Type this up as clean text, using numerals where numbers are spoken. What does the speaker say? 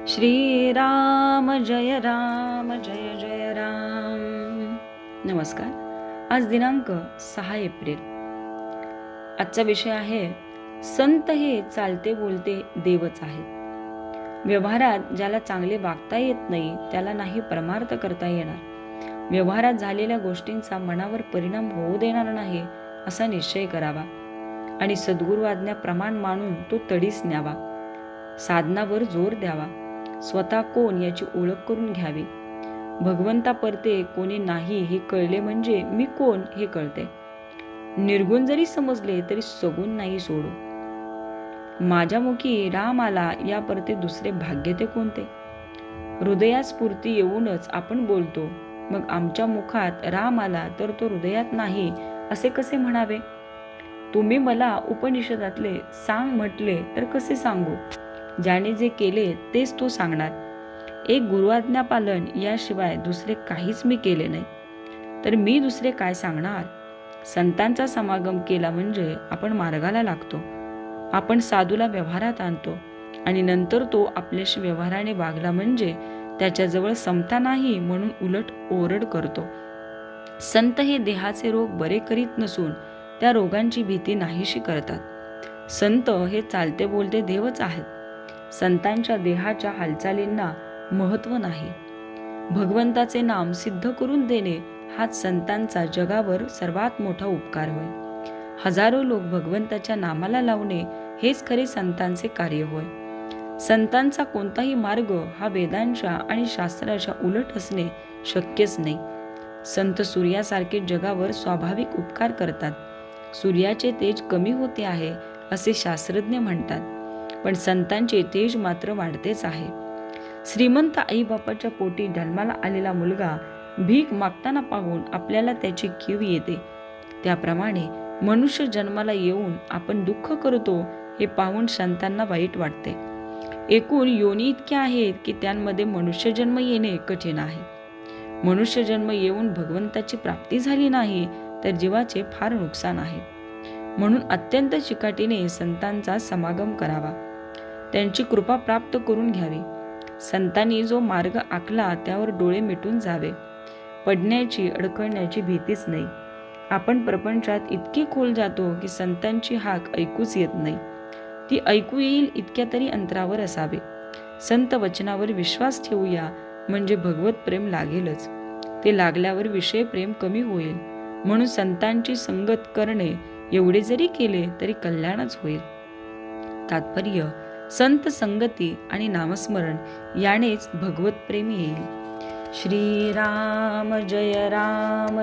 श्रीराम जय जय राम। नमस्कार। आज दिनांक 6 एप्रिल। आजचा विषय आहे संत हे चालते बोलते देवच आहेत। व्यवहारात ज्याला चांगले वागता येत नाही त्याला नाही परमार्थ करता येणार। व्यवहारात झालेल्या गोष्टींचा मनावर परिणाम होऊ देणार नाही असा निश्चय करावा आणि सद्गुरु आज्ञा प्रमाण मानून तो तडीस न्यावा। साधनावर जोर द्यावा। स्वतः कोण याची ओळख करून घ्यावी। भगवंता परते कोणी नाही हे कळले म्हणजे मी कोण हे कळते। निर्गुण जरी समजले तरी सगुण नाही सोडू। माझ्या मुखी राम आला या परते दुसरे भाग्य ते कोणते। हृदयात स्फूर्ती येऊनच आपण बोलतो, मग आमच्या मुखात राम आला तर तो हृदयात नाही असे कसे म्हणावे। तुम्ही मला उपनिषदातले सांग म्हटले तर कसे सांगू। ज्याने जे केले तेच तो सांगणार। एक गुरुआज्ञा पालन याशिवाय दुसरे काहीच मी केले नाही, तर मी दुसरे काय सांगणार। संतांचा समागम केला म्हणजे आपण मार्गाला लागतो। आपण साधूला व्यवहारात आणतो आणि नंतर तो आपल्याशी व्यवहाराने वागला म्हणजे त्याच्याजवळ समता नाही म्हणून उलट ओरड करतो। संत हे देहाचे रोग बरे करीत नसून त्या रोगांची भीती नाहीशी करतात। संत हे चालते बोलते देवच आहेत। संतांच्या देहाच्या हालचालींना महत्त्व नाही। भगवंताचे नाम सिद्ध करून देणे हाच संतांचा जगावर सर्वात मोठा उपकार होय। हजारो लोक भगवंताच्या नामाला लावणे हेच खरे संतांचे कार्य होय। संतांचा कोणताही मार्ग हा वेदांच्या आणि शास्त्राच्या उलट असणे शक्यच नाही। संत सूर्यासारखे जगावर स्वाभाविक उपकार करतात। सूर्याचे तेज कमी होते आहे असे शास्त्रज्ञ म्हणतात, पण संतांचे तेज मात्र वाढतेच आहे। श्रीमंत आई बापाच्या पोटी जन्माला आलेला मुलगा भीक मागताना पाहून आपल्याला त्याची कीव येते, त्याप्रमाणे मनुष्य जन्माला येऊन आपण दुःख करतो हे पाहून संतांना वाईट वाटते। एकूण योनी इतक्या आहेत की त्यांमध्ये मनुष्य जन्म येणे कठीण आहे। मनुष्य जन्म येऊन भगवंताची प्राप्ती झाली नाही तर जीवाचे फार नुकसान आहे। म्हणून अत्यंत चिकाटीने संतांचा समागम करावा, त्यांची कृपा प्राप्त करून घ्यावी। संतांनी जो मार्ग आखला त्यावर डोळे मिटून जावे। पडण्याची अडकण्याची भीतीच नाही। आपण प्रपंचात इतके खोल जातो की संतांची हाक ऐकूच येत नाही। ती ऐकू येईल इतक्या तरी अंतरावर असावे। संत वचनावर विश्वास ठेवूया म्हणजे भगवत प्रेम लागेलच। ते लागल्यावर विषय प्रेम कमी होईल, म्हणून संतांची संगत करणे एवढे जरी केले तरी कल्याणच होईल। तात्पर्य संत संगती आणि नामस्मरण यानेच भगवत प्रेम येईल। श्रीराम जय जय राम।